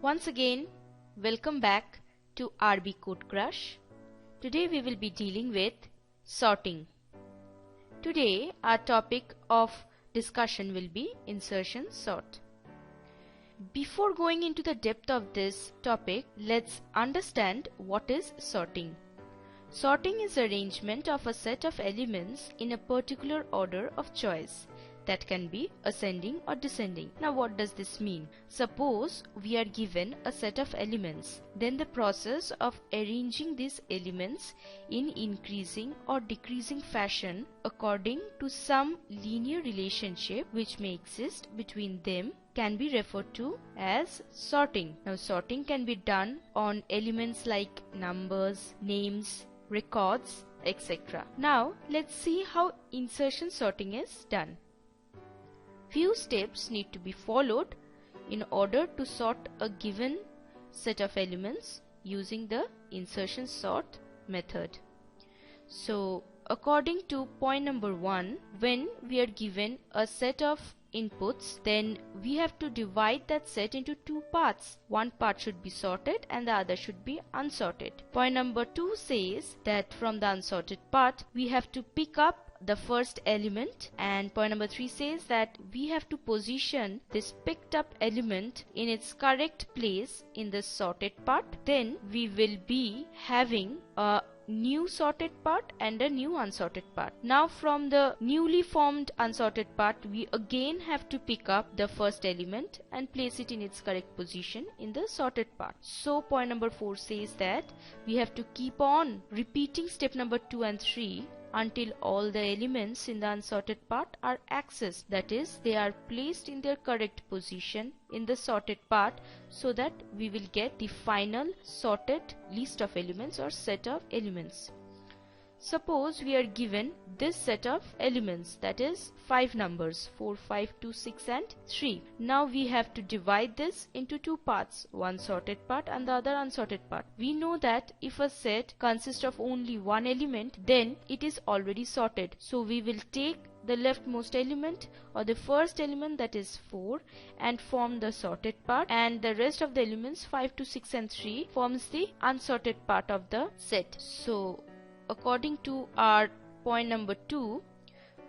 Once again, welcome back to RB CODECRUSH. Today we will be dealing with sorting. Today our topic of discussion will be insertion sort. Before going into the depth of this topic, let's understand what is sorting. Sorting is arrangement of a set of elements in a particular order of choice. That can be ascending or descending. Now what does this mean? Suppose we are given a set of elements. Then the process of arranging these elements in increasing or decreasing fashion according to some linear relationship which may exist between them can be referred to as sorting. Now sorting can be done on elements like numbers, names, records, etc. Now let's see how insertion sorting is done. Few steps need to be followed in order to sort a given set of elements using the insertion sort method. So according to point number 1, when we are given a set of inputs, then we have to divide that set into two parts. One part should be sorted and the other should be unsorted. Point number 2 says that from the unsorted part we have to pick up the first element, and point number 3 says that we have to position this picked up element in its correct place in the sorted part. Then we will be having a new sorted part and a new unsorted part. Now from the newly formed unsorted part we again have to pick up the first element and place it in its correct position in the sorted part. So point number 4 says that we have to keep on repeating step number 2 and 3 until all the elements in the unsorted part are accessed, that is, they are placed in their correct position in the sorted part, so that we will get the final sorted list of elements or set of elements. Suppose we are given this set of elements, that is 5 numbers 4, 5, 2, 6 and 3. Now we have to divide this into two parts, one sorted part and the other unsorted part. We know that if a set consists of only one element, then it is already sorted. So we will take the leftmost element or the first element, that is 4, and form the sorted part, and the rest of the elements 5, 2, 6 and 3 forms the unsorted part of the set. So according to our point number 2,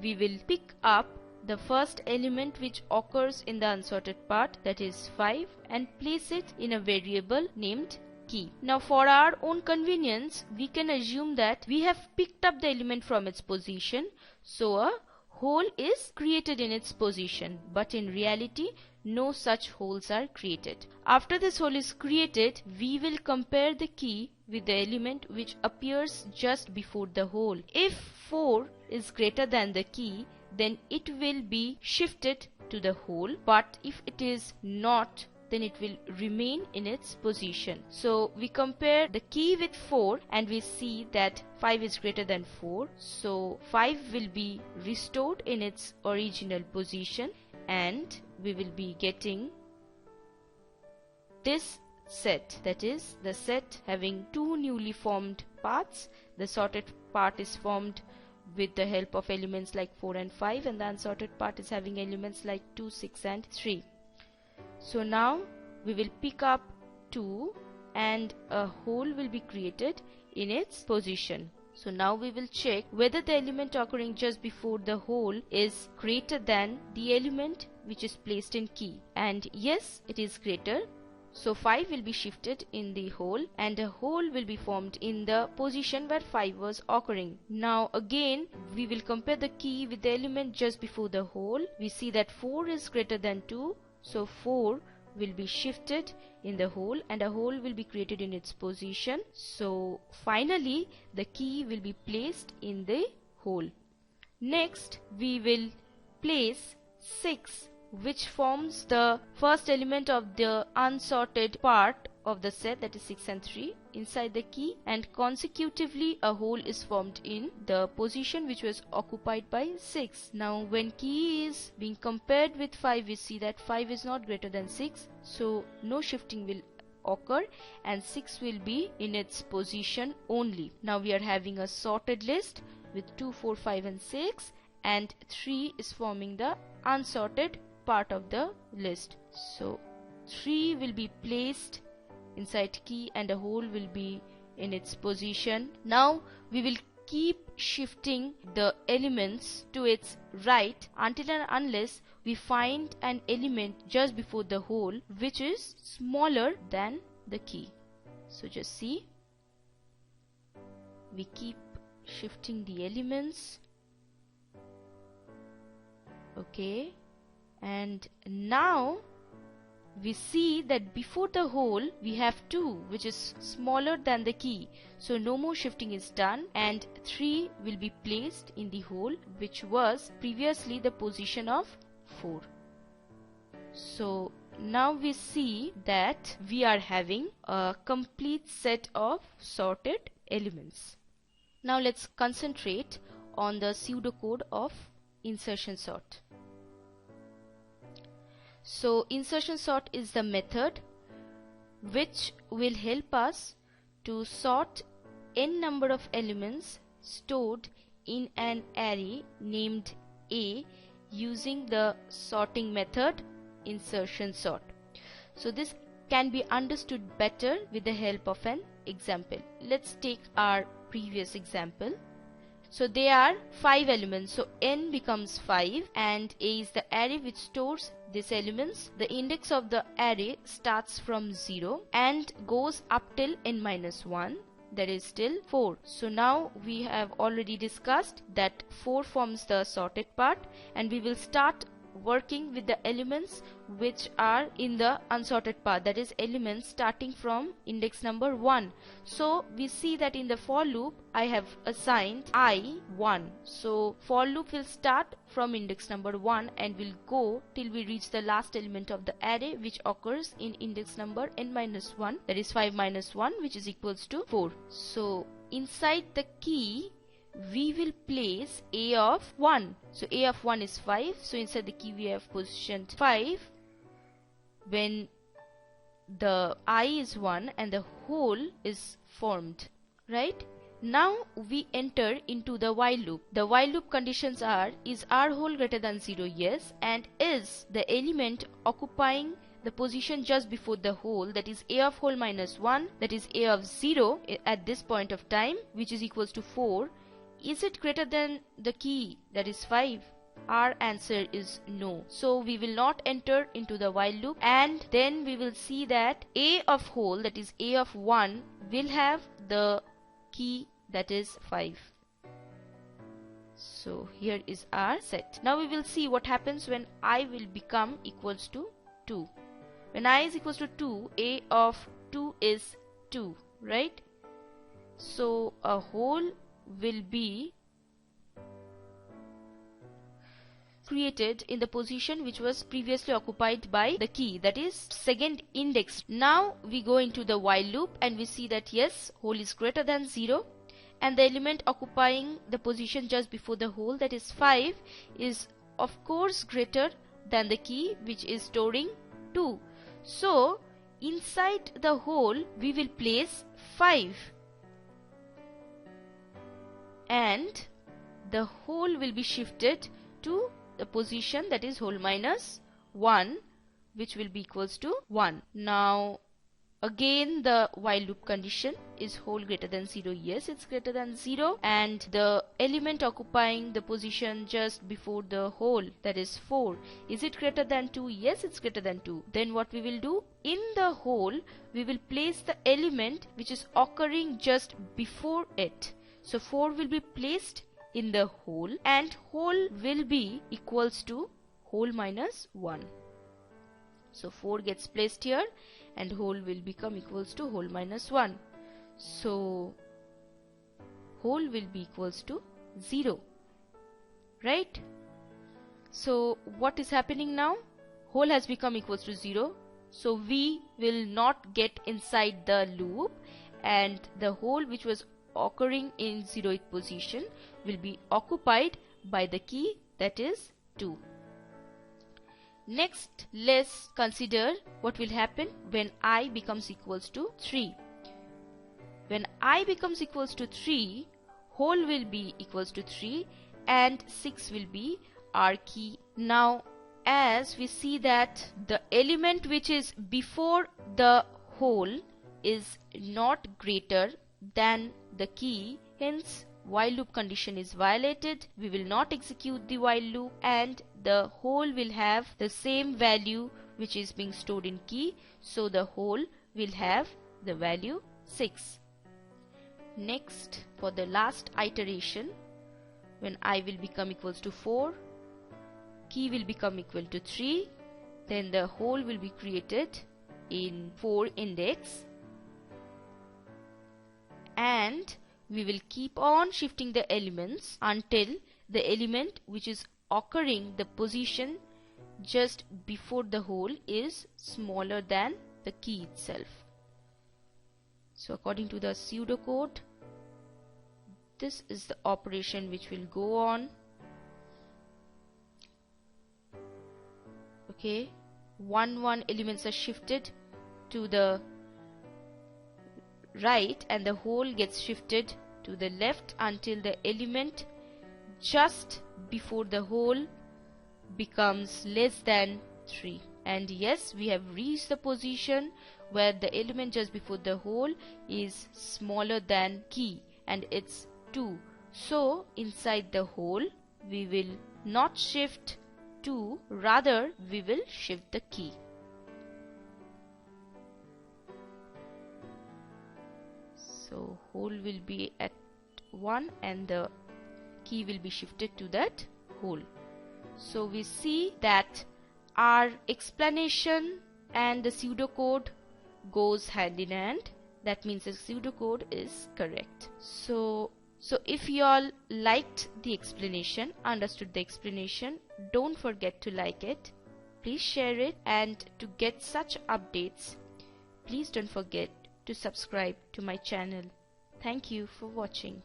we will pick up the first element which occurs in the unsorted part, that is 5, and place it in a variable named key. Now for our own convenience, we can assume that we have picked up the element from its position, so a hole is created in its position, but in reality no such holes are created. After this hole is created, we will compare the key with the element which appears just before the hole. If 4 is greater than the key, then it will be shifted to the hole, but if it is not, then it will remain in its position. So we compare the key with 4 and we see that 5 is greater than 4, so 5 will be restored in its original position and we will be getting this set, that is the set having two newly formed parts. The sorted part is formed with the help of elements like 4 and 5, and the unsorted part is having elements like 2, 6 and 3. So now we will pick up 2 and a hole will be created in its position. So now we will check whether the element occurring just before the hole is greater than the element which is placed in key, and yes, it is greater. So 5 will be shifted in the hole and a hole will be formed in the position where 5 was occurring. Now again we will compare the key with the element just before the hole. We see that 4 is greater than 2, so 4 will be shifted in the hole and a hole will be created in its position. So finally the key will be placed in the hole. Next we will place 6, which forms the first element of the unsorted part of the set, that is 6 and 3, inside the key, and consecutively a hole is formed in the position which was occupied by 6. Now when key is being compared with 5, we see that 5 is not greater than 6, so no shifting will occur and 6 will be in its position only. Now we are having a sorted list with 2, 4, 5 and 6, and 3 is forming the unsorted part of the list. So 3 will be placed inside key and a hole will be in its position. Now we will keep shifting the elements to its right until and unless we find an element just before the hole which is smaller than the key. So just see, we keep shifting the elements. Okay, and now we see that before the hole we have 2 which is smaller than the key, so no more shifting is done and 3 will be placed in the hole which was previously the position of 4. So now we see that we are having a complete set of sorted elements. Now let's concentrate on the pseudocode of insertion sort. So insertion sort is the method which will help us to sort n number of elements stored in an array named A using the sorting method insertion sort. So this can be understood better with the help of an example. Let's take our previous example. So there are 5 elements, so n becomes 5 and A is the array which stores these elements. The index of the array starts from 0 and goes up till n minus 1, that is till 4. So now we have already discussed that 4 forms the sorted part and we will start working with the elements which are in the unsorted part, that is elements starting from index number 1. So we see that in the for loop I have assigned I 1. So for loop will start from index number 1 and will go till we reach the last element of the array which occurs in index number n minus 1, that is 5 minus 1, which is equals to 4. So inside the key we will place A of 1. So A of 1 is 5. So inside the key we have positioned 5 when the I is 1 and the hole is formed, right? Now we enter into the while loop. The while loop conditions are: is R hole greater than 0? Yes. And is the element occupying the position just before the hole, that is A of hole minus 1, that is A of 0 at this point of time, which is equals to 4, is it greater than the key, that is 5? Our answer is no. So we will not enter into the while loop, and then we will see that A of hole, that is A of 1, will have the key, that is 5. So here is our set. Now we will see what happens when I will become equals to 2. When I is equals to 2, A of 2 is 2, right? So a hole will be created in the position which was previously occupied by the key, that is second index. Now we go into the while loop and we see that yes, hole is greater than 0 and the element occupying the position just before the hole, that is 5, is of course greater than the key which is storing 2. So inside the hole we will place 5 and the hole will be shifted to the position, that is hole minus 1, which will be equals to 1. Now again the while loop condition is hole greater than 0. Yes, it's greater than 0, and the element occupying the position just before the hole, that is 4, is it greater than 2? Yes, it's greater than 2. Then what we will do, in the hole we will place the element which is occurring just before it. So 4 will be placed in the hole and hole will be equals to hole minus 1. So 4 gets placed here and hole will become equals to hole minus 1. So hole will be equals to 0, right? So what is happening now? Hole has become equals to 0. So we will not get inside the loop and the hole which was occurring in 0th position will be occupied by the key, that is 2. Next, let's consider what will happen when I becomes equals to 3. When I becomes equals to 3, hole will be equals to 3 and 6 will be our key. Now as we see that the element which is before the hole is not greater than the key, hence while loop condition is violated, we will not execute the while loop and the hole will have the same value which is being stored in key, so the hole will have the value 6. Next, for the last iteration, when I will become equals to 4, key will become equal to 3, then the hole will be created in 4 index, and we will keep on shifting the elements until the element which is occurring the position just before the hole is smaller than the key itself. So according to the pseudocode, this is the operation which will go on. Okay, 1 elements are shifted to the right and the hole gets shifted to the left until the element just before the hole becomes less than 3. And yes, we have reached the position where the element just before the hole is smaller than key, and it's 2. So inside the hole we will not shift 2, rather we will shift the key. So hole will be at 1 and the key will be shifted to that hole. So we see that our explanation and the pseudocode goes hand in hand. That means the pseudocode is correct. So if you all liked the explanation, understood the explanation, don't forget to like it. Please share it, and to get such updates, please don't forget to subscribe to my channel. Thank you for watching.